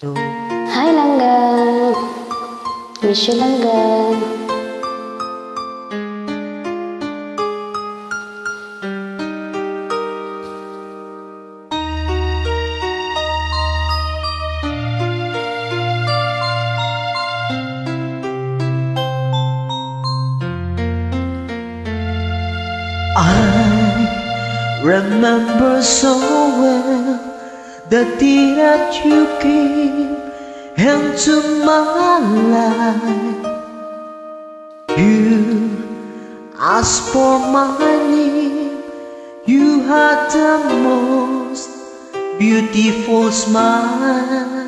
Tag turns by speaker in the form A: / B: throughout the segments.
A: Hi Langgan, miss you Langgan.
B: I remember so well the day that you came into my life. You asked for my name. You had the most beautiful smile.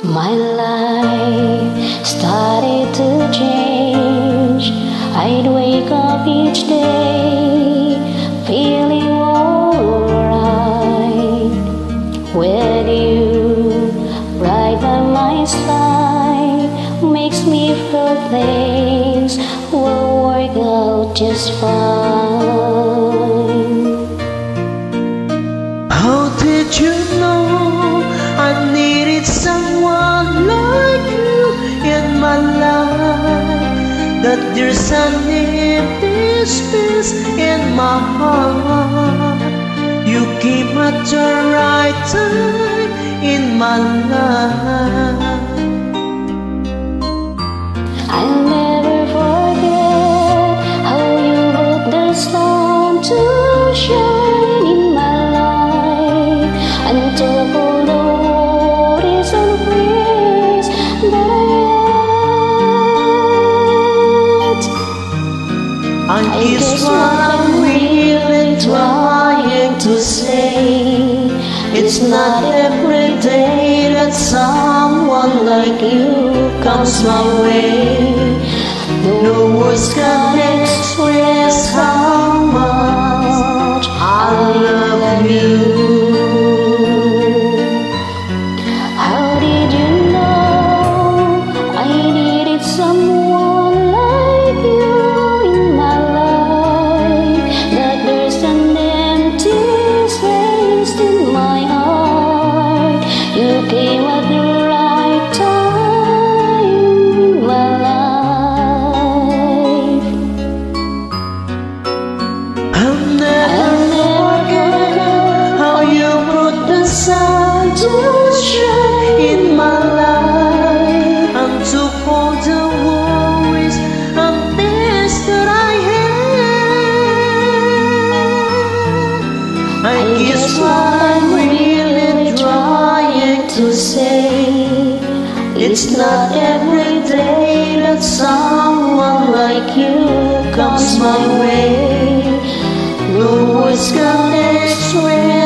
A: My life started to change. I'd wake up each day feeling alright with you right by my side. Makes me feel things will work out just fine.
B: How did you know I needed someone like you in my life? That there's an empty space in my heart. You came at the right time in my life.
A: I'll never forget how you brought the sun to shine in my life, until all the worries and fears that
B: I guess what I'm really trying to say, it's not every day that someone like you comes my way. No words can express how much I love you.
A: How did you know I needed someone like you in my life? That there's an empty space in my heart. You came at the right time in my life.
B: I'll never forget how you brought the sun to shine in my life, and took all the worries and fears that I had. I guess what I'm really trying to say, it's not every day that someone like you comes my way. No words can express